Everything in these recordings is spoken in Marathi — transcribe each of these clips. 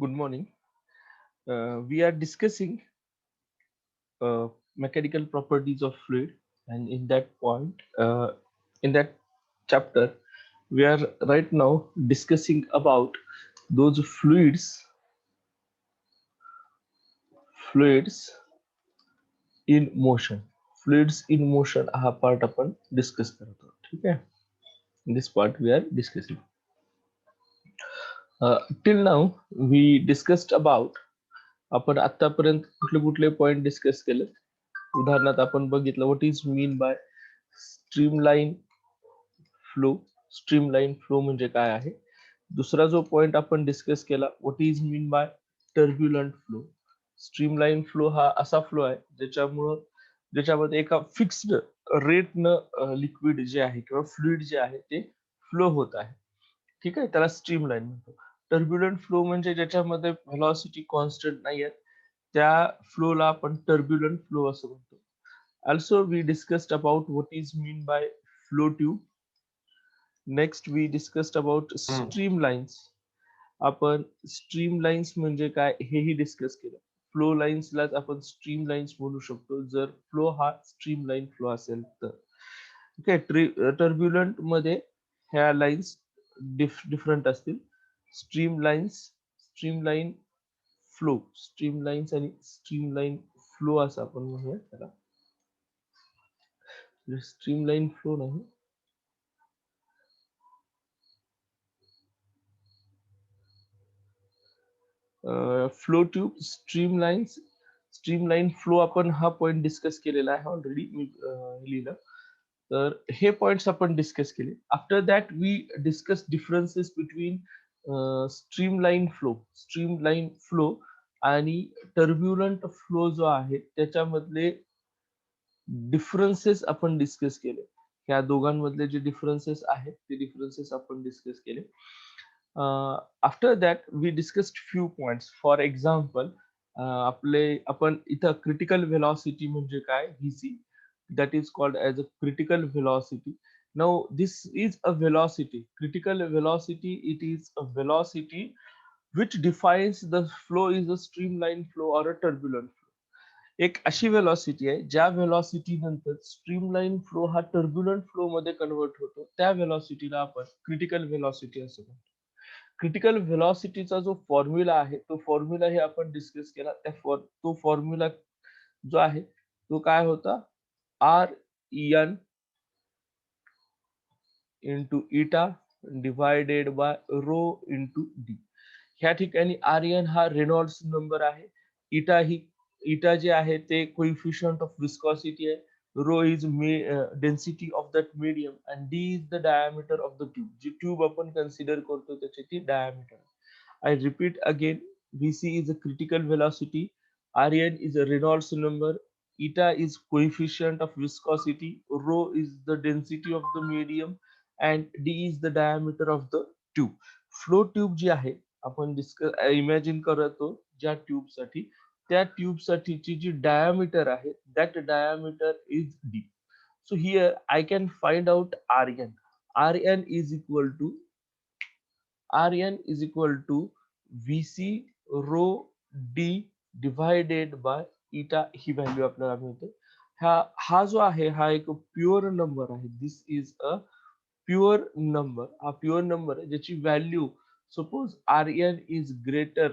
Good morning. We are discussing uh, mechanical properties of fluid, and in that chapter, we are right now discussing about those fluids in motion. Fluids in motion हा part आपण discuss करत आहोत. ठीक आहे. In this part we are discussing. Till now we discussed about आपण आतापर्यंत कुठले कुठले पॉइंट डिस्कस केले. उदाहरणार्थ आपण बघितलं what is mean by streamline flow. Streamline flow म्हणजे काय आहे. दुसरा जो पॉइंट आपण डिस्कस केला what is mean by turbulent flow. Streamline flow हा असा फ्लो आहे ज्याच्यामध्ये एका फिक्स्ड रेटनं लिक्विड जे आहे किंवा फ्लुइड जे आहे ते फ्लो होत आहे. ठीक आहे, त्याला स्ट्रीमलाईन म्हणतो. टर्ब्युलंट फ्लो म्हणजे ज्याच्यामध्ये व्हेलॉसिटी कॉन्स्टंट नाही आहे, त्या फ्लोला आपण टर्ब्युलंट फ्लो असं म्हणतो. Also, we discussed about what is mean by flow tube. Next, we discussed about streamlines. आपण स्ट्रीमलाईन्स म्हणजे काय हेही डिस्कस केलं. फ्लो लाईन्सलाच आपण स्ट्रीमलाईन्स बोलू शकतो जर फ्लो हा स्ट्रीमलाईन फ्लो असेल तर. ओके, टर्ब्युलंट मध्ये ह्या लाईन्स डिफरंट असतील. स्ट्रीमलाईन फ्लो, स्ट्रीमलाईन्स आणि स्ट्रीमलाईन फ्लो असं आपण म्हणूया त्याला. स्ट्रीमलाईन फ्लो नाही, फ्लो ट्यूब, स्ट्रीमलाईन फ्लो आपण हा पॉइंट डिस्कस केलेला आहे ऑलरेडी. मी लिहिलं तर हे पॉइंट्स आपण डिस्कस केले. After that we discuss differences between streamline flow आणि टर्ब्युलंट फ्लो जो आहे त्याच्यामधले डिफरन्सेस आपण डिस्कस केले. ह्या दोघांमधले जे डिफरन्सेस आहेत ते डिफरन्सेस आपण डिस्कस केले. After that we discussed few points. For example आपण इथं क्रिटिकल व्हेलॉसिटी म्हणजे काय, VC, that is called as a critical velocity. Now this is a velocity. Critical velocity, it is a velocity which defines the flow is a streamline flow or a turbulent flow. एक अशी वेलॉसिटी आहे ज्या वेलॉसिटी नंतर स्ट्रीमलाईन फ्लो हा टर्ब्युलंट फ्लो मध्ये कन्वर्ट होतो, त्या वेलॉसिटीला आपण क्रिटिकल वेलॉसिटी असं म्हणतो. क्रिटिकल व्हेलॉसिटीचा जो फॉर्म्युला आहे तो फॉर्म्युलाही आपण डिस्कस केला. तो फॉर्म्युला जो आहे तो काय होता, R N into eta divided by rho into D. ह्या ठिकाणी आर एन हा रेनॉल्ड्स नंबर आहे. इटा जे आहे ते कोइफिशियंट ऑफ विस्कॉसिटी आहे. Rho is density of that medium and D is the diameter of the tube. जी ट्यूब आपण कन्सिडर करतो त्याची ती diameter. I repeat again, Vc is a critical velocity, Rn is a Reynolds number, eta is coefficient of viscosity, rho is the density of the medium, and d is the diameter of the tube. Flow tube जी आहे आपण इमॅजिन करतो ज्या ट्यूब साठी, त्या ट्यूब साठीची जी डायमीटर आहे that diameter is d. So here I can find out Rn. Rn is equal to Rn is equal to Vc rho d divided by eta he value आपल्याला मिळते. हा जो आहे हा एक प्युअर नंबर आहे. दिस इज अ प्युअर नंबर. हा प्युअर नंबर आहे ज्याची value suppose Rn is greater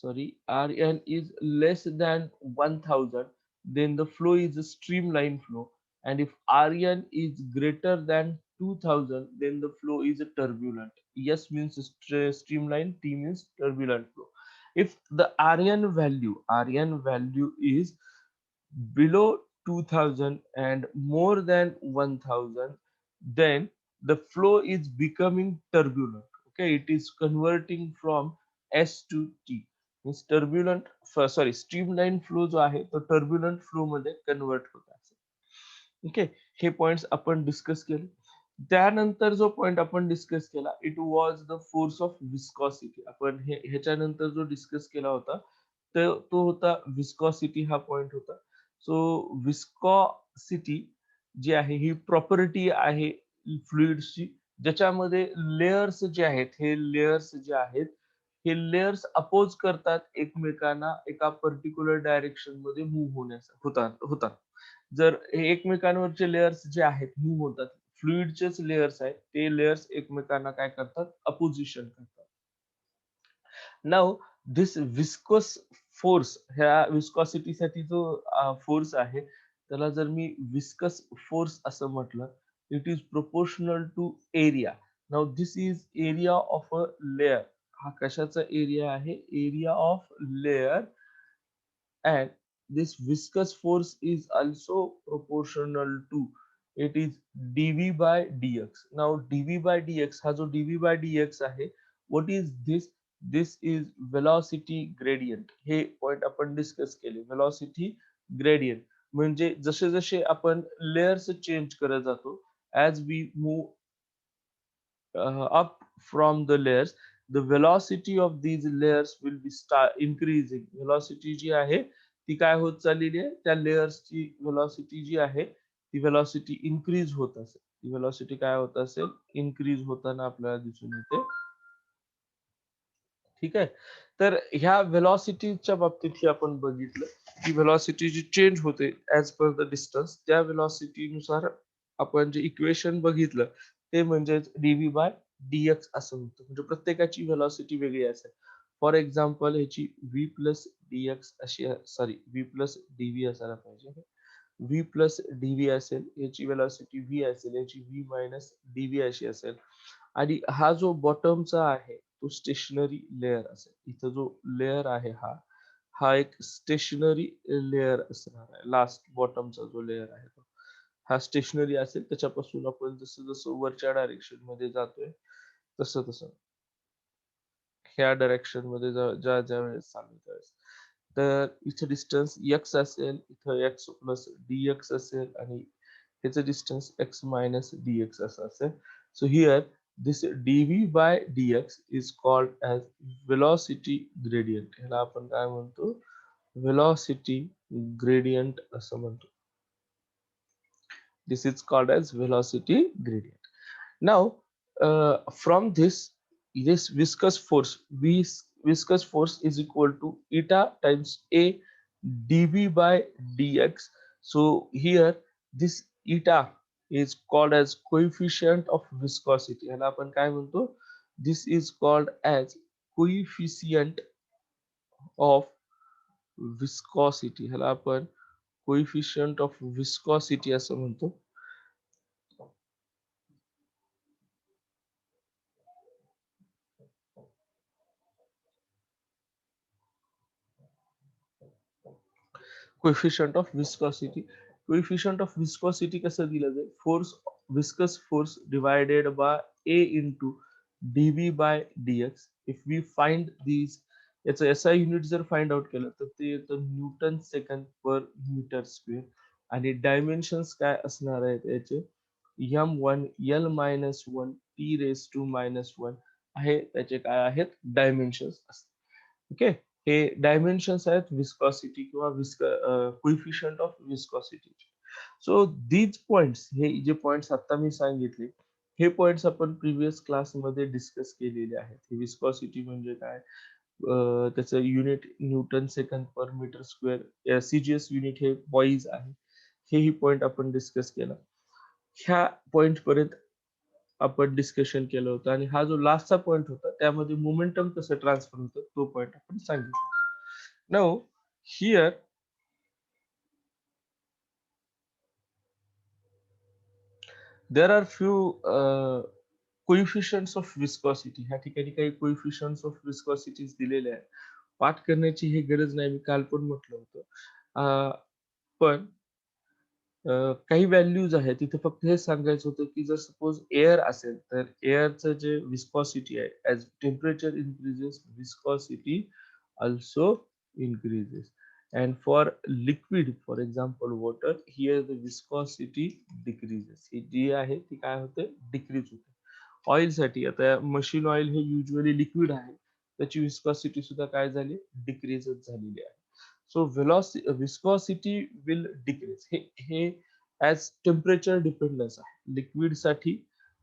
Rn is less than 1000, then the flow is a streamline flow. And if Rn is greater than 2000, then the flow is a turbulent. S means streamline, T means turbulent flow. If the Rn value is below 2000 and more than 1000, then the flow is becoming turbulent. Okay, it is converting from S to T. Means turbulent, streamline flow जो आहे तो turbulent flow मध्ये कन्वर्ट होत असेल. ओके, हे पॉइंट्स आपण डिस्कस केले. त्यानंतर जो पॉइंट आपण डिस्कस केला it was the force of viscosity. आपण ह्याच्यानंतर जो डिस्कस केला होता तो होता विस्कॉसिटी हा पॉइंट होता. सो विस्कॉसिटी जी आहे ही प्रॉपर्टी आहे फ्लुइड्सची ज्याच्यामध्ये लेयर्स जे आहेत हे लेयर्स जे आहेत हे लेयर्स अपोज करतात एकमेकांना एका पर्टिक्युलर डायरेक्शन मध्ये मूव्ह होतात. जर हे एकमेकांवरचे लेयर्स जे आहेत मूव्ह होतात, फ्लुइडचेच लेयर्स आहेत, ते लेयर्स एकमेकांना काय करतात, अपोजिशन करतात. नाउ दिस विस्कोस फोर्स, ह्या विस्कॉसिटीसाठी जो फोर्स आहे त्याला जर मी विस्कस फोर्स असं म्हटलं, it is proportional to area. Now this is area of a layer. हा कशाचा एरिया आहे? Area of layer. And this viscous force is also proportional to, it is dv by dx. Now dv by dx, हा जो dv by dx आहे, what is this? This is velocity gradient. हे पॉइंट आपण डिस्कस केले. velocity gradient म्हणजे जसे जसे आपण लेयर्स चेंज करत जातो, as we move up from the layers, the velocity of these layers will be increasing. Velocity जी आहे ती काय होत चाललेली आहे, त्या लेयर्सची velocity जी आहे ती velocity increase होत असेल. ती velocity काय होत असेल, increase होताना आपल्याला दिसून येते. ठीक आहे. तर ह्या velocityच्या बाबतीत हे आपण बघितलं की velocity जी चेंज होते as per the distance, त्या velocity नुसार आपण जे इक्वेशन बघितलं ते म्हणजे dv by dx असं होतं. म्हणजे प्रत्येकाची velocity वेगळी असेल. फॉर एक्झाम्पल ह्याची v प्लस dx अशी, सॉरी v प्लस dv असायला पाहिजे. v प्लस dv असेल, याची velocity v असेल, याची v मायनस dv अशी असेल. आणि हा जो बॉटमचा आहे तो स्टेशनरी लेयर असेल. इथं जो लेयर आहे हा हा एक स्टेशनरी लेयर असणार आहे. लास्ट बॉटमचा जो लेयर आहे तो हा स्टेशनरी असेल. त्याच्यापासून आपण जसं जसं वरच्या डायरेक्शन मध्ये जातोय तसं तसं ह्या डायरेक्शन मध्ये ज्या ज्या वेळेस चालू त्यावेळेस, तर इथं डिस्टन्स x असेल, इथं x प्लस dx असेल आणि ह्याचं डिस्टन्स x मायनस dx असं असेल. So here this dv by dx is called as velocity gradient. ह्याला आपण काय म्हणतो? velocity gradient असं म्हणतो. This is called as velocity gradient. Now from this viscous force, viscous force is equal to eta times a dv by dx. So here this eta is called as coefficient of viscosity. ह्याला आपण काय म्हणतो? This is called as coefficient of viscosity. ह्याला आपण coefficient of viscosity असं म्हणतो. Coefficient of viscosity. Coefficient of viscosity कसं दिलं जाईल? Force, viscous force divided by A into DV by DX. If we find these, याचं एसआय युनिट जर फाइंड आउट केलं तर ते येतं newton second per metre square. आणि डायमेन्शन्स काय असणार आहेत याचे? m1 l minus 1 t raise to minus 1 आहे, त्याचे काय आहेत डायमेन्शन्स असतात. ओके, हे डायमेन्शन्स आहेत विस्कॉसिटी किंवा coefficient of viscosity. So these points, हे जे पॉइंट्स आता मी सांगितले हे पॉइंट्स आपण प्रिव्हियस क्लासमध्ये डिस्कस केलेले आहेत. विस्कॉसिटी म्हणजे काय, त्याचं unit Newton second per metre square, CGS unit हे पॉईज आहे. हेही पॉइंट आपण डिस्कस केला. ह्या पॉइंट पर्यंत आपण डिस्कशन केलं होतं आणि हा जो लास्टचा पॉइंट होता त्यामध्ये मोमेंटम कसं ट्रान्सफर होतं तो पॉइंट आपण सांगितलं. Now here there are few कोइफिशियंट्स of viscosity. ह्या ठिकाणी काही कोइफिशियंट्स ऑफ विस्कॉसिटीज दिलेले आहेत. पाठ करण्याची ही गरज नाही, मी काल पण म्हटलं होतं. पण काही व्हॅल्यूज आहेत तिथे फक्त हे सांगायचं होतं की जर सपोज एअर असेल तर एअरचं जे विस्कॉसिटी आहे, as temperature increases viscosity also increases. And for liquid, for example water, here the viscosity decreases. ही जी आहे ती काय होते, डिक्रीज होते. ऑइल साठी आता मशीन ऑइल हे युजली लिक्विड आहे, त्याची विस्कॉसिटी सुद्धा काय झाली, डिक्रीजच झालेली आहे. So viscosity will decrease. हे ॲज टेम्परेचर डिपेंडन्स आहे. लिक्विड साठी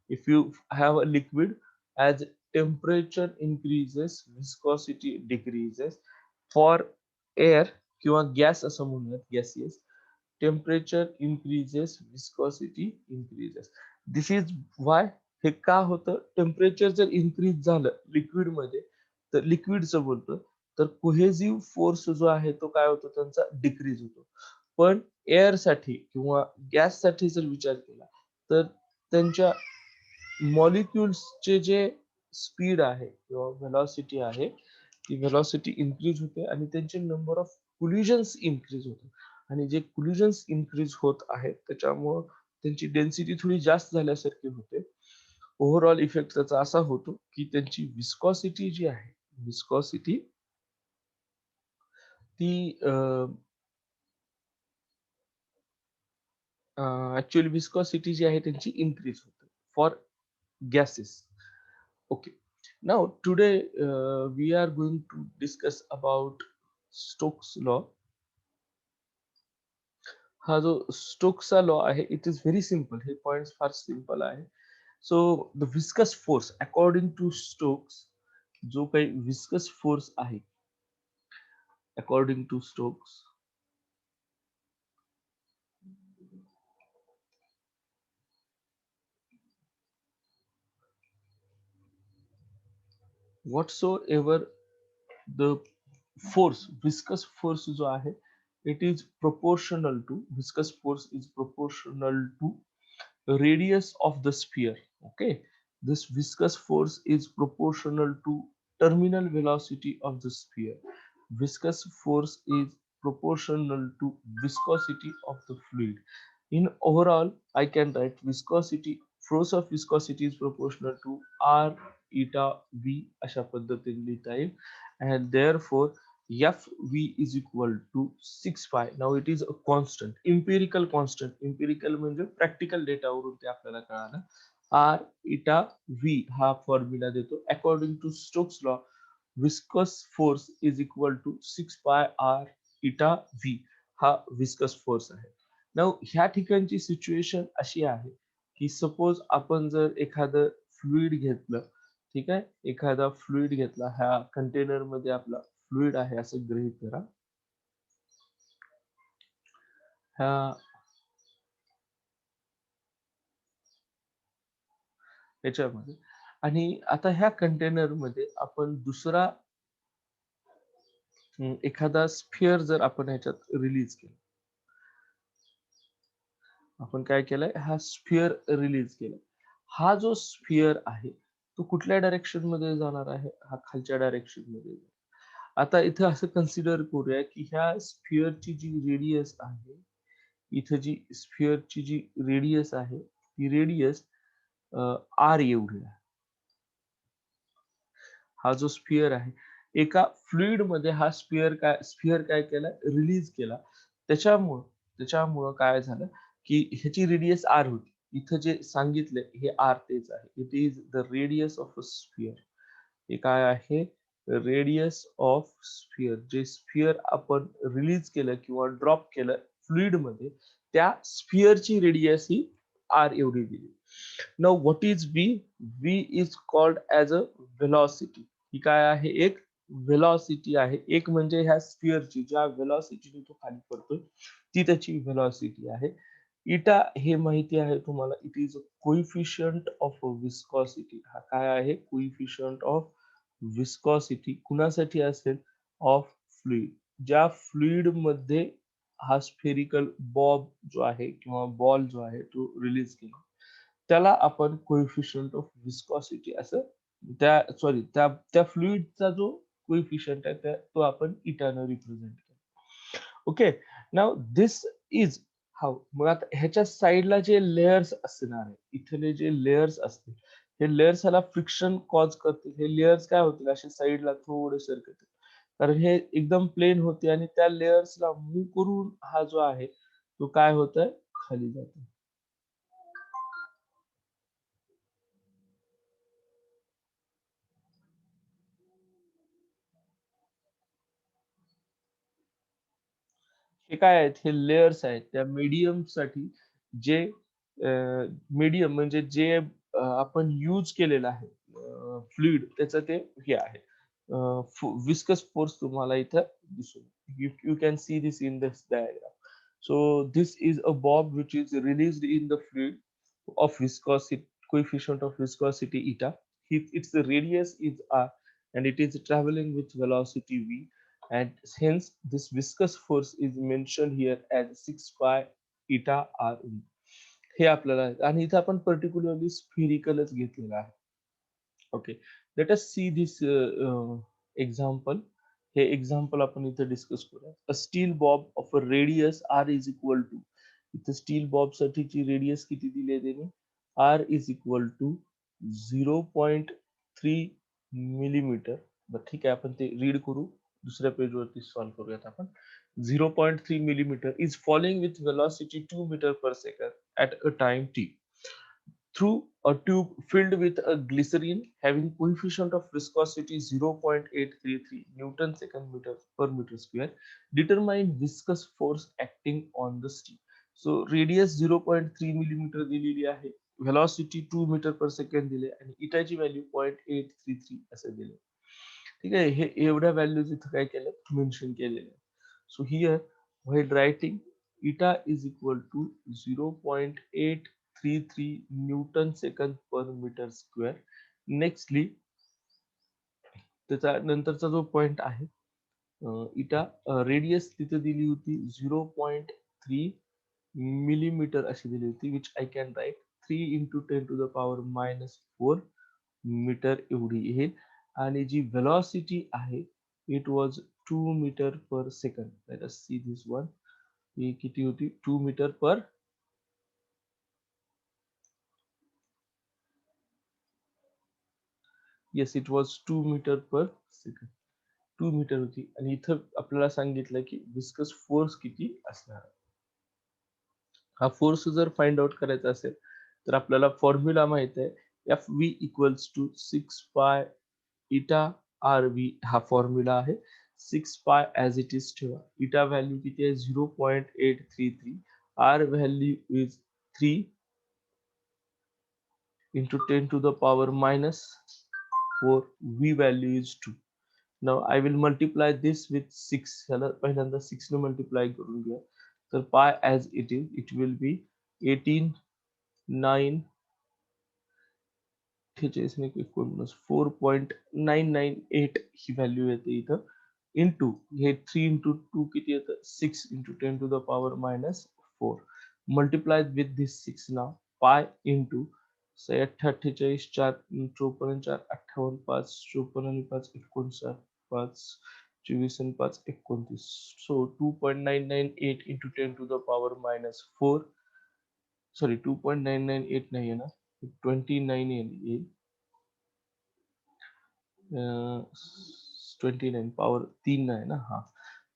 if you have a liquid, as temperature increases viscosity decreases. For air किंवा गॅस असं म्हणूयात, gaseous, temperature increases viscosity increases. This is why. हे का होतं? टेम्परेचर जर इन्क्रीज झालं लिक्विड मध्ये, तर लिक्विडचं बोलतो, तर कोहेसिव्ह फोर्स जो आहे तो काय होतो, त्यांचा डिक्रीज होतो. पण एअर साठी किंवा गॅस साठी जर विचार केला, तर त्यांच्या मॉलिक्युल्सचे जे स्पीड आहे किंवा व्हेलॉसिटी आहे, ती व्हेलॉसिटी इन्क्रीज होते आणि त्यांचे नंबर ऑफ कोलिजन्स इन्क्रीज होते. आणि जे कोलिजन्स इन्क्रीज होत आहेत त्याच्यामुळं त्यांची डेन्सिटी थोडी जास्त झाल्यासारखी होते. ओव्हरऑल इफेक्ट त्याचा असा होतो की त्यांची विस्कॉसिटी जी आहे, विस्कॉसिटी ती ऍक्च्युअली विस्कॉसिटी जी आहे त्यांची इन्क्रीज होते for gases. Okay. Now today we are going to discuss about Stokes law. हा जो स्टोक्सचा लॉ आहे, इट इज व्हेरी सिम्पल. हे पॉइंट्स फार सिम्पल आहे. So the viscous force according to Stokes, जो काही विस्कस फोर्स आहे according to Stokes, whatsoever the force, viscous force जो आहे, it is proportional to, viscous force is proportional to radius of the sphere. Okay, this viscous force is proportional to terminal velocity of the sphere. Viscous force is proportional to viscosity of the fluid. In overall, I can write viscosity, force of viscosity is proportional to r eta v अशा पद्धतीने लिहिता येईल. And therefore Fv is equal to 6 pi. Now it is a constant, empirical constant. Empirical म्हणजे प्रॅक्टिकल डेटा वरून ते आपल्याला कळालं. R eta V हा फॉर्म्युला देतो. According to Stokes law, viscous force is equal to 6 pi R eta V हा विस्कस फोर्स आहे. नाउ ह्या ठिकाणची सिच्युएशन अशी आहे की सपोज आपण जर एखादं फ्लुइड घेतलं, ठीक आहे, एखादा फ्लुइड घेतला, ह्या कंटेनर मध्ये आपला फ्लुइड आहे असं गृहीत करा. ह्या याच्यामध्ये, आणि आता ह्या कंटेनर मध्ये आपण दुसरा एखादा स्फिअर जर आपण ह्याच्यात रिलीज केला, आपण काय केलंय, हा स्फिअर रिलीज केला. हा जो स्फिअर आहे तो कुठल्या डायरेक्शन मध्ये जाणार आहे, हा खालच्या डायरेक्शन मध्ये. आता इथं असं कन्सिडर करूया की ह्या स्फिअरची जी रेडियस आहे, इथं जी स्फिअरची जी रेडियस आहे, ती रेडियस आर एवढी आहे. हा जो स्फिअर आहे, एका फ्लुइड मध्ये हा स्फिअर काय केला, रिलीज केला. त्याच्यामुळं काय झालं की ह्याची रेडियस आर होती. इथं जे सांगितलंय हे आर तेच आहे. It is the radius of a sphere. हे काय आहे, रेडियस ऑफ स्फिअर. जे स्फिअर आपण रिलीज केलं किंवा ड्रॉप केलं फ्लुइड मध्ये, त्या स्फिअरची रेडियस ही आर एवढी दिली. Now what is V? V is called as a velocity. ही काय आहे, एक व्हेलॉसिटी आहे. एक म्हणजे ह्या स्फिअरची ज्या व्हेलॉसिटीने तो खाली पडतोय ती त्याची व्हेलॉसिटी आहे. इटा हे माहिती आहे तुम्हाला, it is a coefficient of viscosity. हा काय आहे, कोइफिशियंट ऑफ विस्कॉसिटी. कुणासाठी असेल, ऑफ फ्लुइड. ज्या फ्लुइड मध्ये हा स्फेरिकल बॉब जो आहे किंवा बॉल जो आहे तो रिलीज केला, त्याला आपण कोइफिशियंट ऑफ विस्कॉसिटी असं, त्या सॉरी त्या त्या फ्लुइडचा जो कोइफिशियंट आहे तो आपण इटानं रिप्रेझेंट केला. Okay, now this is how. मग आता ह्याच्या साईडला जे लेयर्स असणार आहे, इथले जे लेयर्स असतील, हे लेयर्स ह्याला फ्रिक्शन कॉज करतील. हे लेयर्स काय होतील, असे साईडला थोडे सरकतील, कारण हे एकदम प्लेन होते आणि त्या लेयर्सला मूव्ह करून हा जो आहे तो काय होत आहे, खाली जातो. हे काय आहेत, हे लेयर्स आहेत त्या मीडियम साठी. जे मीडियम म्हणजे जे आपण यूज केलेलं आहे फ्लुइड त्याचं ते हे आहे विस्कस फोर्स तुम्हाला इथं दिसून you can see this in this diagram. So this is a bob which is released in the fluid of viscosity, coefficient of viscosity eta. Its radius is r and it is traveling with velocity v, and hence this viscous force is mentioned here as 6 pi eta r v. हे आपल्याला आणि इथे आपण पर्टिक्युलरली स्फिरिकलच घेतलेला आहे. Okay, let us see this example. हे एक्झाम्पल आपण इथे डिस्कस करूया. A steel bob of a radius R is equal to, इथे स्टील बॉब साठीची रेडियस किती दिली आहे त्यांनी, R is equal to 0.3 millimetre. बरं ठीक आहे, आपण ते रीड करू, दुसऱ्या पेजवरती सॉल्व्ह करूयात आपण. 0.3 millimeter is falling with velocity 2 meter per second at a time t through a tube filled with a glycerine having coefficient of viscosity 0.833 Newton second meter per meter square. Determine viscous force acting on the steel. So radius 0.3 millimeter दिलेली आहे, velocity 2 meter per second दिले आणि इटाची व्हॅल्यू 0.833 असं दिले. ठीक आहे, हे एवढ्या व्हॅल्यूज इथं काय केलं मेन्शन केलेलं आहे. So here while writing eta is equal to 0.833 Newton second per meter square. Nextly त्याचा नंतरचा जो पॉइंट आहे इटा रेडियस तिथे दिली होती 0.3 मिलीमीटर अशी दिली होती, which I can write 3 into 10 to the power minus 4 metre एवढी येईल. आणि जी velocity आहे it was 2 metre per second. Let us see this one. ही किती होती, 2 metre per, yes it was 2 metre per second. 2 metre होती आणि इथं आपल्याला सांगितलं की विस्कस फोर्स किती असणार. हा फोर्स जर फाइंड आउट करायचा असेल तर आपल्याला फॉर्म्युला माहित आहे, F V equals to 6 pi eta R V. हा फॉर्म्युला आहे. 6 पाय ऍज इट इज ठेवा. इटा व्हॅल्यू किती आहे 0.833, R value is 3 into 10 to the power minus 4, v value is 2. Now I will multiply this with 6. ह्याला पहिल्यांदा 6 ने मल्टिप्लाय करून घ्या. तर pi as it is, it will be 18 9 4.998 he value येते इथं, इंटू हे 3 into 2 किती येतं 6 into 10 to the power minus 4. Multiplied with this 6 now, pi into 48 4 54 4 58 5 54 5 59 5 24 आणि 5 29. So 2.998 into 10 to the power minus 4, sorry 2.998 नाही आहे ना, 29 येईल. 29 पॉवर 3 आहे ना. हा,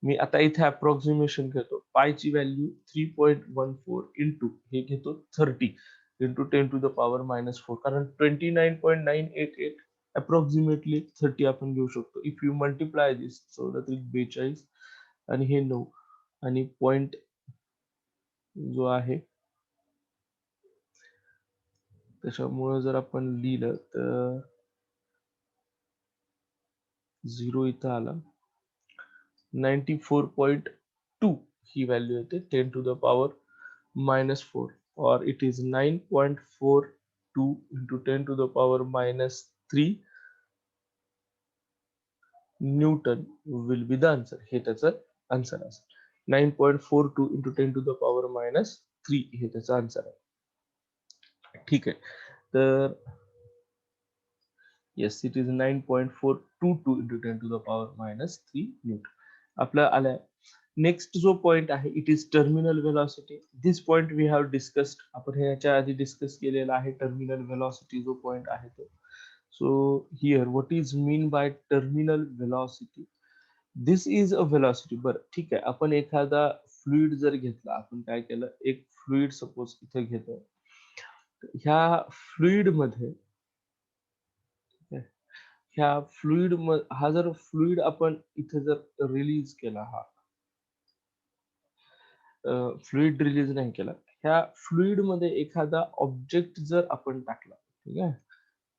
मी आता इथे अप्रॉक्सिमेशन घेतो. पायची व्हॅल्यू 3.14 इंटू हे घेतो 30 into 10 to the power minus 4, कारण 29.988 अप्रॉक्सिमेटली 30 आपण घेऊ शकतो. इफ यू मल्टिप्लाय दिस 42 आणि हे 9 आणि पॉइंट जो आहे त्याच्यामुळे जर आपण लिहिलं तर 0 इथं आला, 94.2 ही व्हॅल्यू येते 10 to the power minus 4, or it is 9.42 into 10 to the power minus 3 Newton will be the answer. हे त्याचं आन्सर असेल. 9.42 into 10 to the power minus 3 हे त्याचं आन्सर आहे. ठीक आहे, तर yes it is 9.422 into 10 to the power minus 3 Newton. आपला आलाय. नेक्स्ट जो पॉइंट आहे it is terminal velocity. This point we have discussed. आपण ह्याच्या आधी डिस्कस केलेला आहे टर्मिनल वेलॉसिटी जो पॉइंट आहे तो. So here what is mean by terminal velocity. This is a velocity. बरं ठीक आहे, आपण एखादा फ्लुइड जर घेतला, आपण काय केलं, एक फ्लुइड सपोज इथे घेतो. ह्या फ्लुइड मध्ये ह्या फ्लुइड हा जर फ्लुइड आपण इथे जर रिलीज केला, हा फ्लुइड रिलीज नाही केला, ह्या फ्लुइड मध्ये एखादा ऑब्जेक्ट जर आपण टाकला, ठीक आहे,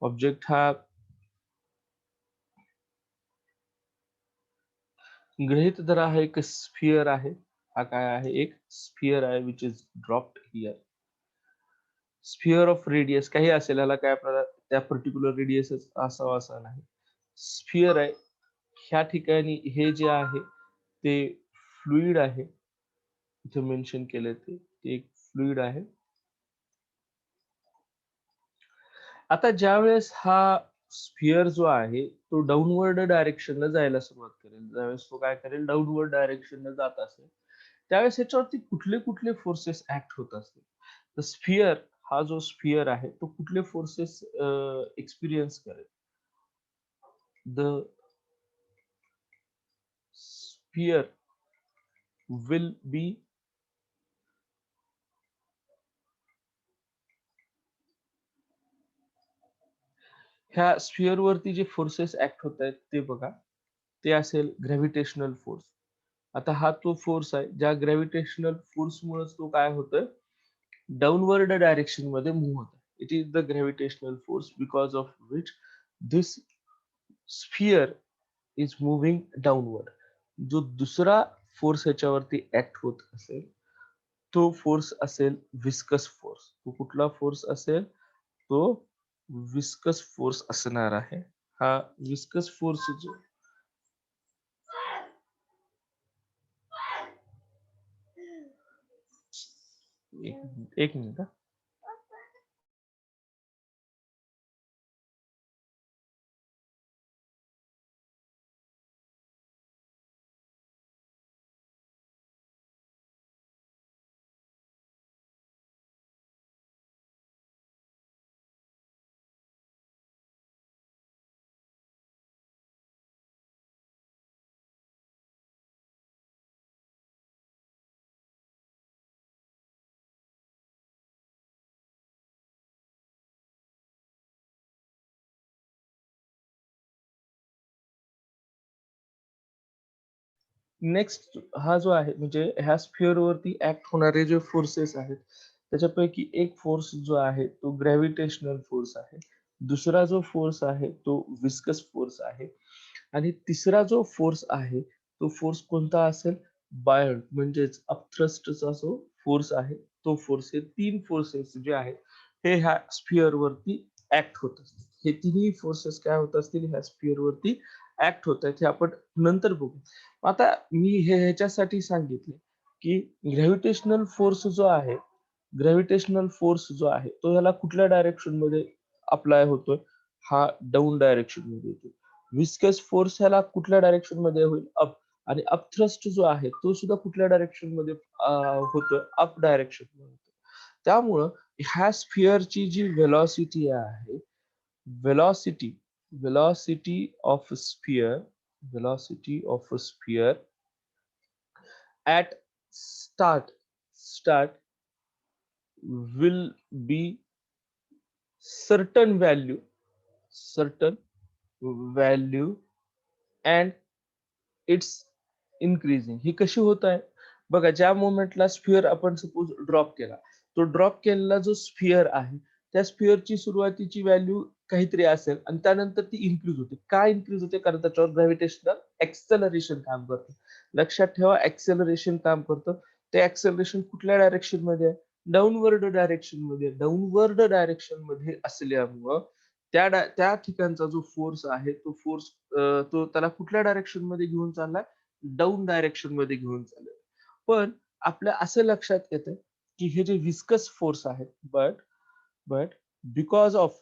ऑब्जेक्ट हा गृहीत धरा हा एक स्फिअर आहे. हा काय आहे? एक स्फिअर आहे which is dropped here. Sphere of radius काही असेल, याला काय आपल्याला त्या पर्टिक्युलर रेडियसच असावा असं नाही. स्फिअर आहे. ह्या ठिकाणी हे जे आहे ते फ्लुइड आहे. इथे मेन्शन केलंय ते एक फ्लुइड आहे. आता ज्यावेळेस हा स्फिअर जो आहे तो डाऊनवर्ड डायरेक्शनला जायला सुरुवात करेल, ज्यावेळेस तो काय करेल, डाऊनवर्ड डायरेक्शनला जात असेल, त्यावेळेस ह्याच्यावरती कुठले कुठले फोर्सेस ऍक्ट होत असतील. तर स्फिअर हा जो स्फिअर आहे तो कुठले फोर्सेस एक्सपिरियन्स करेल. द स्फिअर विल बी ह्या स्फिअर वरती जे फोर्सेस ऍक्ट होत आहेत ते बघा, ते असेल ग्रॅव्हिटेशनल फोर्स. आता हा तो फोर्स आहे ज्या ग्रॅव्हिटेशनल फोर्समुळेच तो काय होतोय, डाऊनवर्ड डायरेक्शन मध्ये मूव्ह होत आहे. It is the gravitational force because of which this sphere is moving downward. जो दुसरा फोर्स ह्याच्यावरती ऍक्ट होत असेल तो फोर्स असेल विस्कस फोर्स. तो कुठला फोर्स असेल? तो विस्कस फोर्स असणार आहे. हा विस्कस फोर्स जो एक मिनिट. नेक्स्ट हा जो आहे म्हणजे ह्या स्फिअर वरती ऍक्ट होणारे जे फोर्सेस आहेत त्याच्यापैकी एक फोर्स जो आहे तो ग्रॅव्हिटेशनल फोर्स आहे. दुसरा जो फोर्स आहे तो विस्कस फोर्स आहे. आणि तिसरा जो फोर्स आहे तो फोर्स कोणता असेल? बायड म्हणजेच अपथ्रस्टचा जो फोर्स आहे तो फोर्स. हे तीन फोर्सेस जे आहेत हे ह्या स्फिअर वरती ऍक्ट होत असतील. हे तिन्ही फोर्सेस काय होत असतील? ह्या स्फिअर वरती ऍक्ट होत आहेत. हे आपण नंतर बघू. आता मी हे ह्याच्यासाठी सांगितले की ग्रॅव्हिटेशनल फोर्स जो आहे, ग्रॅव्हिटेशनल फोर्स जो आहे तो ह्याला कुठल्या डायरेक्शन मध्ये अप्लाय होतोय? हा डाऊन डायरेक्शन मध्ये होतो. विस्कस फोर्स ह्याला कुठल्या डायरेक्शन मध्ये होईल? अप. आणि अपथ्रस्ट जो आहे तो सुद्धा कुठल्या डायरेक्शन मध्ये होतोय? अप डायरेक्शन मध्ये होतोय. त्यामुळं ह्या स्फिअरची जी व्हेलॉसिटी आहे, velocity velocity of a sphere velocity of a sphere at start will be certain certain value and it's increasing. ही कशी होत आहे? बघा, ज्या मोमेंटला स्फिअर आपण सपोज ड्रॉप केला, तो ड्रॉप केलेला जो स्फिअर आहे त्या स्फिअरची सुरुवातीची व्हॅल्यू काहीतरी असेल आणि त्यानंतर ती इन्क्रीज होते. का इन्क्रीज होते? कारण त्याच्यावर ग्रॅव्हिटेशनल एक्सेलरेशन काम करतं. लक्षात ठेवा, एक्सेलरेशन काम करतं. ते एक्सेलरेशन कुठल्या डायरेक्शन मध्ये आहे? डाऊनवर्ड डायरेक्शन मध्ये. डाऊनवर्ड डायरेक्शन मध्ये असल्यामुळं त्या ठिकाणचा जो फोर्स आहे तो फोर्स तो त्याला कुठल्या डायरेक्शन मध्ये घेऊन चाललाय? डाऊन डायरेक्शन मध्ये घेऊन चाललाय. पण आपल्या असं लक्षात येतं की हे जे विस्कस फोर्स आहेत, but because of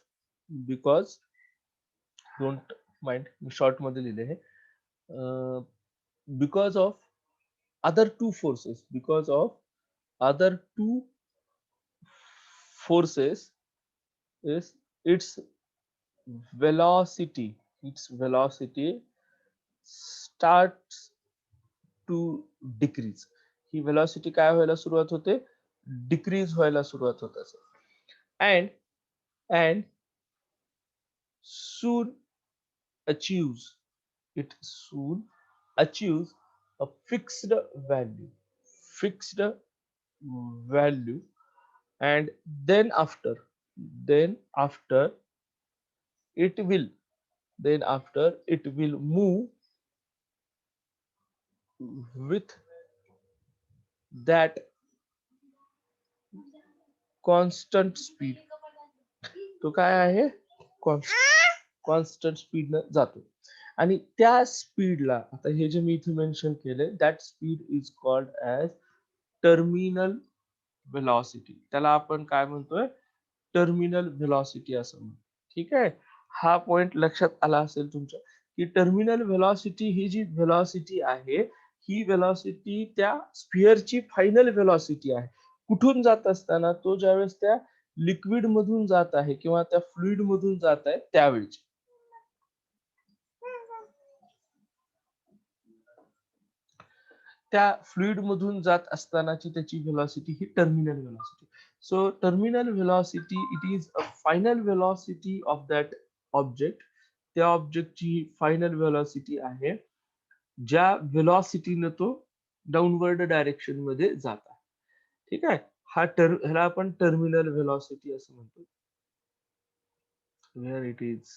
because don't mind, me short मध्ये लिहिले हे, because of other two forces because of other two forces is velocity its velocity starts to decrease. He velocity काय व्हायला सुरुवात होते? डिक्रीज व्हायला सुरुवात होत असेल. and soon achieves it soon achieves a fixed value, and then after it will then after it will move with that constant speed. तो काय आहे? कॉन्स्टंट स्पीडनं जातो आणि त्या स्पीडला आता हे जे मी इथे मेन्शन केलंय that speed is called as terminal velocity. त्याला आपण काय म्हणतोय? टर्मिनल व्हेलॉसिटी असं म्हणतो. ठीक आहे. हा पॉइंट लक्षात आला असेल तुमच्या की टर्मिनल व्हेलॉसिटी ही जी व्हेलॉसिटी आहे ही व्हेलॉसिटी त्या स्फिअरची फायनल व्हेलॉसिटी आहे. कुठून जात असताना तो ज्यावेळेस त्या लिक्विड मधून जात आहे किंवा त्या फ्लुइड मधून जात आहे त्यावेळची. त्या फ्लुइड मधून जात असतानाची त्याची velocity he terminal velocity. So terminal velocity it is a final velocity of that object. त्या ऑब्जेक्टची फायनल व्हेलॉसिटी आहे ज्या व्हेलॉसिटीने तो डाऊनवर्ड डायरेक्शन मध्ये जात आहे. ठीक आहे. ह्याला आपण टर्मिनल व्हेलॉसिटी असं म्हणतो. वेअर इट इज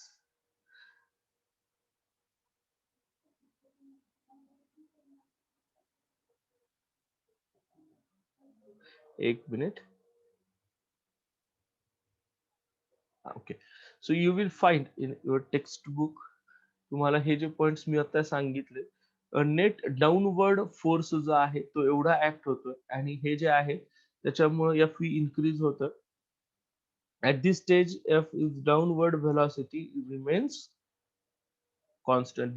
एक minute. Okay. So you will find in your text book तुम्हाला हे जे पॉइंट्स मी आता सांगितले नेट डाऊनवर्ड फोर्स जो आहे तो एवढा ऍक्ट होतोय आणि हे जे आहे त्याच्यामुळे एफ इन्क्रीज होतं. At this stage, f is downward velocity remains constant.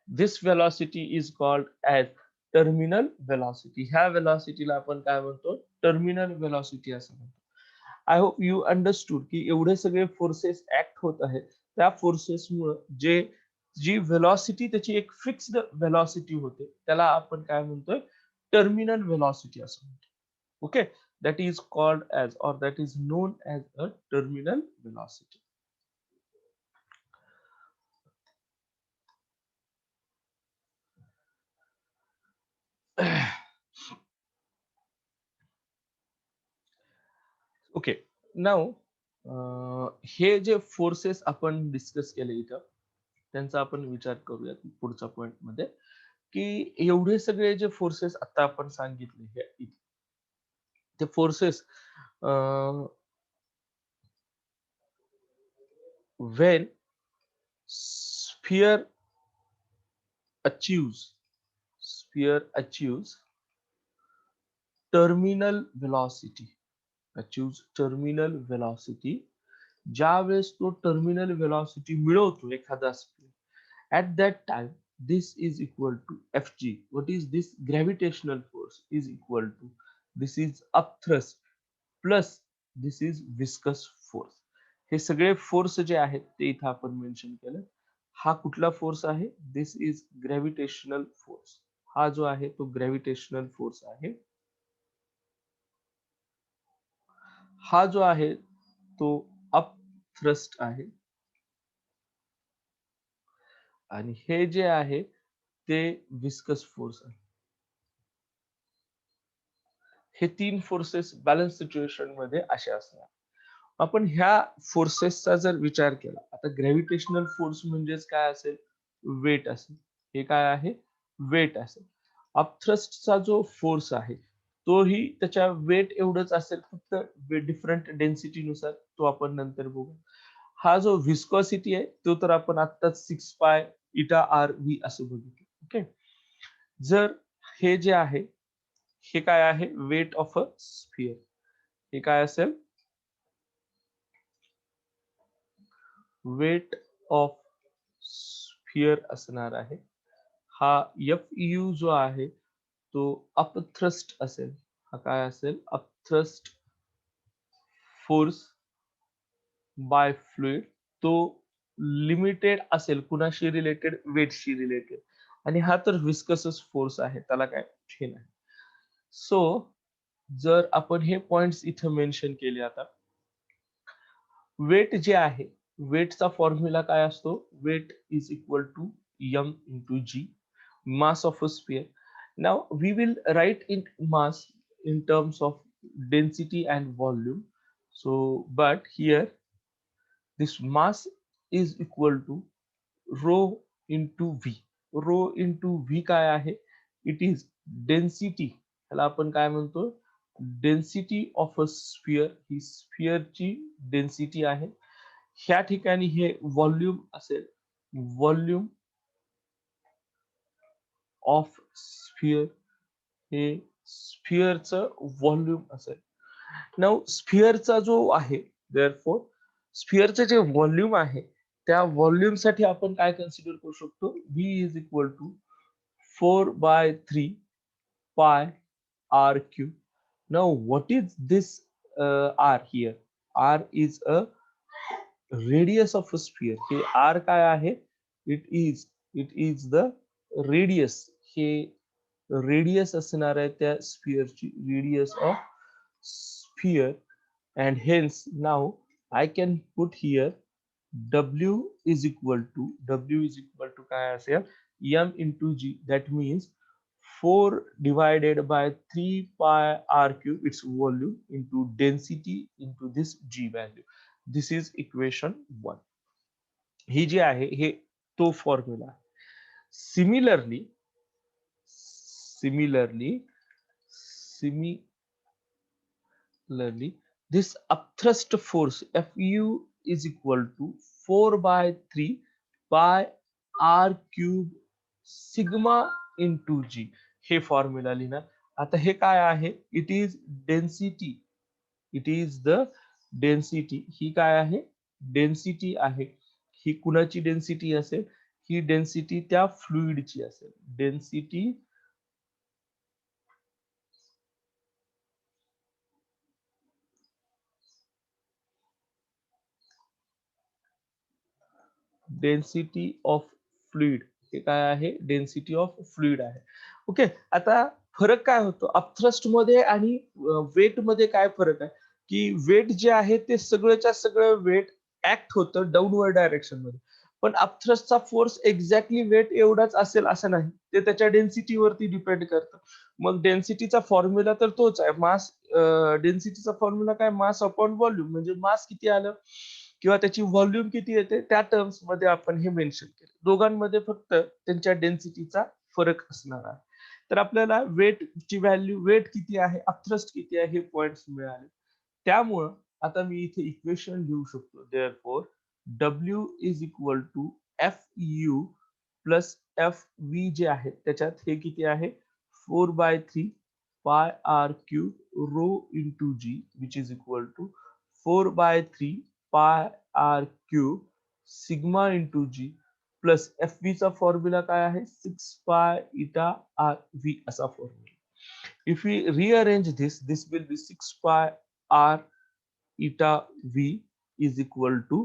This velocity is called as terminal velocity. ह्या velocity ला आपण काय म्हणतो? टर्मिनल velocity असं म्हणतो. आय होप यू अंडरस्टूड की एवढे सगळे फोर्सेस ऍक्ट होत आहेत त्या फोर्सेसमुळे जी व्हेलॉसिटी त्याची एक फिक्स्ड व्हेलॉसिटी होते त्याला आपण काय म्हणतोय? टर्मिनल व्हेलॉसिटी असं म्हणतो. Okay. That is called as or that is known as a terminal velocity. Okay. नाव हे जे फोर्सेस आपण डिस्कस केले इथं त्यांचा आपण विचार करूया पुढच्या पॉइंट मध्ये की एवढे सगळे जे फोर्सेस आता आपण सांगितले हे ते forces when sphere achieves terminal velocity ज्या वेळेस तो टर्मिनल व्हेलॉसिटी मिळवतो एखादा sphere at that time this is equal to fg. What is this? Gravitational force is equal to this is upthrust plus this is viscous force. हे सगळे फोर्स जे आहेत ते इथं आपण मेन्शन केलं. हा कुठला फोर्स आहे? दिस इज ग्रॅव्हिटेशनल फोर्स. हा जो आहे तो ग्रॅव्हिटेशनल फोर्स आहे. हा जो आहे तो अप थ्रस्ट आहे आणि हे जे आहे ते विस्कस फोर्स आहे. हे तीन फोर्सेस बॅलन्स सिच्युएशन मध्ये असे असणार. आपण ह्या फोर्सेसचा जर विचार केला आता ग्रॅव्हिटेशनल फोर्स म्हणजेच काय असेल? वेट असेल. हे काय आहे? वेट असेल. अपथ्रस्टचा जो फोर्स आहे तोही त्याच्या वेट एवढंच असेल फक्त डिफरंट डेन्सिटीनुसार तो आपण नंतर बघू. हा जो व्हिस्कॉसिटी आहे तो तर आपण आत्ताच 6 पाय इटा आर व्ही असं बघितलं. ओके. जर हे जे आहे हे काय आहे? Weight of a sphere. हे काय असेल? वेट ऑफ स्फिअर असणार आहे. हा एफ यू जो आहे तो अपथ्रस्ट असेल. हा काय असेल? Upthrust force by fluid. तो लिमिटेड असेल कुणाशी रिलेटेड? वेटशी रिलेटेड. आणि हा तर विस्कसस फोर्स आहे त्याला काय हे नाही. सो जर आपण हे पॉइंट्स इथं मेन्शन केले आता वेट जे आहे वेटचा फॉर्म्युला काय असतो? Weight is equal to m into g, mass of a sphere. Now we will write in mass in terms of density and volume. So but here this mass is equal to rho into v. Rho into v काय आहे? इट इज डेन्सिटी, ह्याला आपण काय म्हणतो, डेन्सिटी ऑफ अ स्फिअर, ही स्फिअरची डेन्सिटी आहे. ह्या ठिकाणी हे व्हॉल्यूम असेल, व्हॉल्यूम ऑफ स्फिअर, हे स्फिअरचं व्हॉल्यूम असेल. नाउ स्फिअरचा जो आहे, देअरफॉर स्फिअरचं जे व्हॉल्यूम आहे, त्या व्हॉल्यूम साठी आपण काय कन्सिडर करू शकतो, v is equal to 4/3 pi r cube. Now what is this r here? R is a radius of a sphere. हे r काय आहे, it is the radius, हे रेडियस असणार आहे त्या स्फिअरची, radius of sphere. and hence now I can put here w is equal to काय असेल, m into g, that means 4 divided by 3 pi r cube, its volume, into density into this g value. This is equation 1. ही जी आहे हे तो formula. Similarly similarly Similarly, this upthrust force Fu is equal to 4/3 pi r cube sigma into g. हे फॉर्म्युला लिहिणार. आता हे काय आहे, it is density, it is the density, ही काय आहे, डेन्सिटी आहे. ही कुणाची डेन्सिटी असेल, ही डेन्सिटी त्या फ्लुइडची असेल, डेन्सिटी डेन्सिटी ऑफ फ्लुइड, हे काय आहे, डेन्सिटी ऑफ फ्लुइड आहे. ओके, आता फरक काय होतो अपथ्रस्ट मध्ये आणि वेट मध्ये, काय फरक आहे की वेट जे आहे ते सगळ्याच्या सगळं वेट ऍक्ट होतं डाऊनवर्ड डायरेक्शन मध्ये, पण अपथ्रस्टचा फोर्स एक्झॅक्टली वेट एवढाच असेल असं नाही, ते त्याच्या डेन्सिटी वरती डिपेंड करतं. मग डेन्सिटीचा फॉर्म्युला तर तोच आहे, मास, डेन्सिटीचा फॉर्म्युला काय, मास अपॉन व्हॉल्यूम, म्हणजे मास किती आलं किंवा त्याची व्हॉल्यूम किती येते त्या टर्म्स मध्ये आपण हे मेन्शन केलं. दोघांमध्ये फक्त त्यांच्या डेन्सिटीचा फरक असणार आहे. तर आपल्याला वेट ची व्हॅल्यू, वेट किती आहे, अपथ्रस्ट किती आहे, हे पॉइंट्स मिळाले. त्यामुळं आता मी इथे इक्वेशन लिहू शकतो, therefore W is equal to F U plus F V जे आहे त्याच्यात हे किती आहे, 4/3 pi R cube rho into G, which is equal to 4/3 pi R cube sigma into G plus F V चा फॉर्म्युला काय आहे, 6 पाय इटा आर व्ही असा formula. If we rearrange this will be 6 pi R eta v is equal to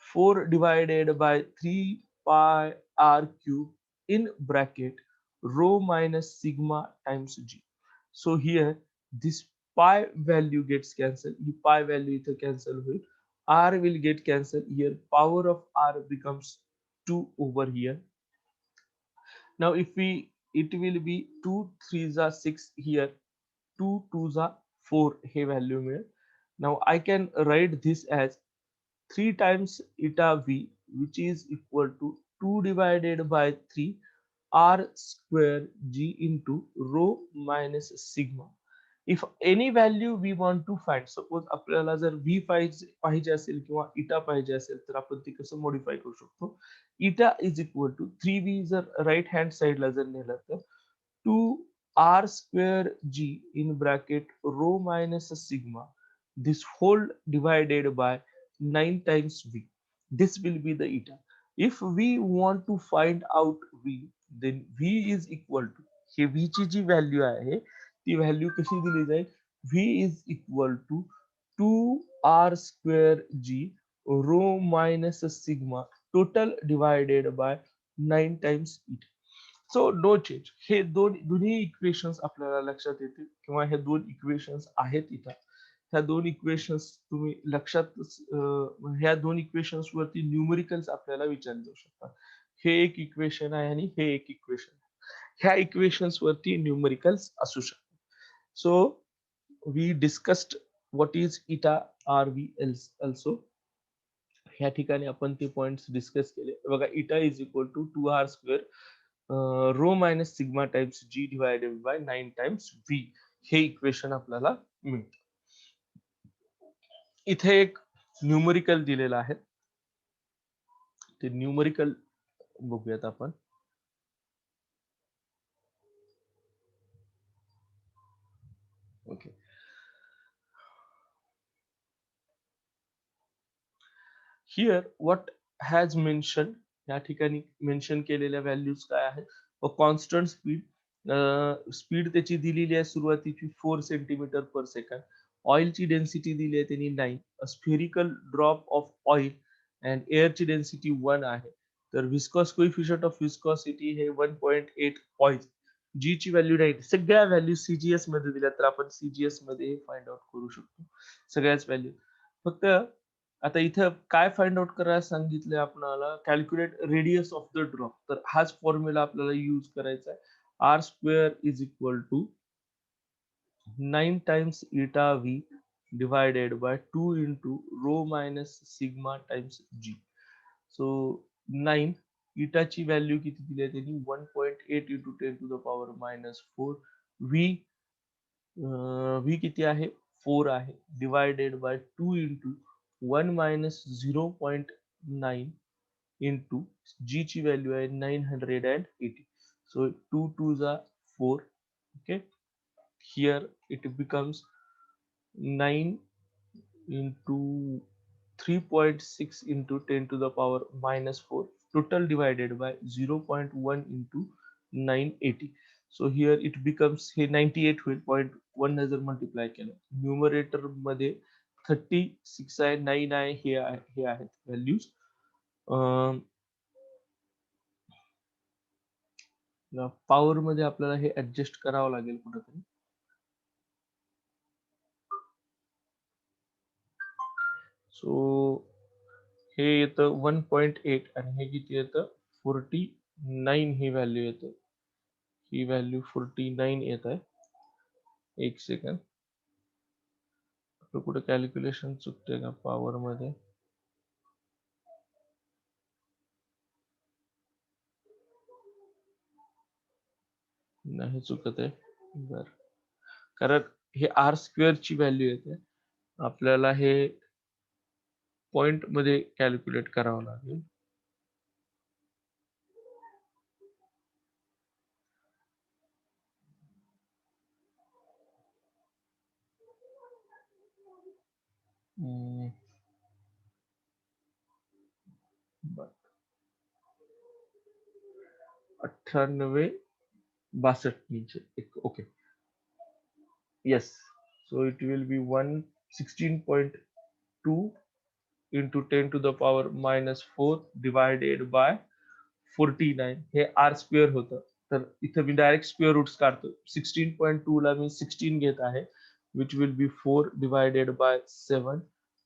4 divided by 3 pi r cube in bracket rho minus sigma times g. So here this pi value gets cancelled. The pi value is cancelled with r will get cancelled here. Power of r becomes 2 over here. Now if we, it will be 2 3s are 6 here, 2 2s are 4 हे value मिळेल. Now I can write this as 3 times eta v, which is equal to 2 divided by 3 r square g into rho minus sigma. If any value we want to find, suppose आपल्याला जर v पाहिजे असेल किंवा eta पाहिजे असेल तर आपण ते कसं मॉडिफाय करू शकतो. eta is equal to 3v जर राईट हँड साइडला जर नेलं तर 2 r square g in bracket rho minus sigma, this whole divided by 9 times v. This will be the eta. If we want to find out v, then v is equal to, हे v ची जी व्हॅल्यू आहे ती व्हॅल्यू कशी दिली जाईल, v is equal to 2r square g rho minus sigma total divided by 9 times eta. So no change. हे दोन्ही इक्वेशन्स आपल्याला लक्षात येतील किंवा हे दोन इक्वेशन्स आहेत इथं. ह्या दोन इक्वेशन्स तुम्ही लक्षात, ह्या दोन इक्वेशन्स वरती न्यूमेरिकल्स आपल्याला विचारले जाऊ शकतात. हे एक इक्वेशन आहे आणि हे एक इक्वेशन आहे. ह्या इक्वेशन्स वरती न्यूमेरिकल्स असू शकतात. So we discussed what is eta R V also. ह्या ठिकाणी आपण ते पॉइंट्स डिस्कस केले बघा. Eta is equal to 2r square rho minus sigma times G divided by 9 times V हे इक्वेशन आपल्याला मिळतं. इथे एक न्यूमरिकल दिलेलं आहे, ते न्यूमरिकल बघूयात आपण. Okay. Here what has mention, या ठिकाणी मेन्शन केलेल्या व्हॅल्यूज काय आहेत? कॉन्स्टंट स्पीड, स्पीड त्याची दिलेली आहे सुरुवातीची 4 सेंटीमीटर पर सेकंड. ऑइलची डेन्सिटी दिली आहे त्यांनी 9. Spherical drop of oil and एअरची डेन्सिटी 1 आहे. तर विस्कॉस कोइफिशियंट ऑफ विस्कॉसिटी हे 1.8 ऑइल. जी ची व्हॅल्यू नाही, सगळ्या व्हॅल्यू सीजीएस मध्ये दिल्या, तर आपण सीजीएस मध्ये हे फाइंड आउट करू शकतो सगळ्याच व्हॅल्यू. फक्त आता इथं काय फाइंड आउट करायला सांगितलंय आपल्याला? Calculate radius of the drop. तर हाच फॉर्म्युला आपल्याला यूज करायचा आहे. R square is equal to 9 times eta v divided by 2 into rho minus sigma times g. So 9 eta ची व्हॅल्यू किती दिली आहे त्यांनी? 1.8 into 10 to the power minus 4. v v किती आहे? 4 आहे, divided by 2 into 1 minus 0.9 into g ची व्हॅल्यू आहे 980. So 2 2 जा 4. Okay, here it becomes 9 into 3.6 into 10 to the power minus 4, total divided by 0.1 into 980. So here it becomes हे 98 होईल, 0.1 ने जर मल्टिप्लाय केलं, न्यूमरेटर मध्ये 36 आहे, 9 आहे, हे आहेत व्हॅल्यूज. पॉवर मध्ये आपल्याला हे ऍडजस्ट करावं लागेल कुठेतरी. सो हे येतं 1.8 आणि हे किती येतं? 49 ही व्हॅल्यू येते. ही व्हॅल्यू 49 येत आहे. एक सेकंड, कुठे कॅल्क्युलेशन चुकते का पॉवर मध्ये? नाही चुकत आहे. बर, कारण हे आर स्क्वेअर ची व्हॅल्यू येते, आपल्याला हे पॉइंट मध्ये कॅल्क्युलेट करावं लागेल. हम्म, बर. 98 62 नीचे. Okay, yes, so it will be 116.2 into 10 to the power minus 4 divided by 49. हे आर स्क्वेअर होतं, तर इथं मी डायरेक्ट स्क्वेअर रूट्स काढतो. 16.2 ला मी 16 घेत आहे, which will be 4 divided by 7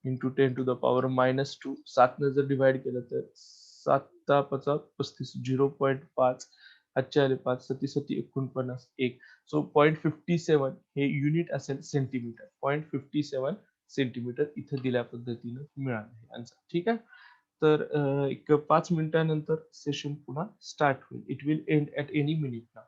into 10 to the power minus 2. 7 ने जर डिवाइड केलं तर 7 35 0.5, 5 आले 5 सती सती 49 1. सो 0.57 हे युनिट असेल सेंटीमीटर. 0.57 सेंटीमीटर इथं दिल्या पद्धतीनं मिळालं आन्सर. ठीक आहे. तर एक 5 मिनिटानंतर सेशन पुन्हा स्टार्ट होईल. It will end at any minute now.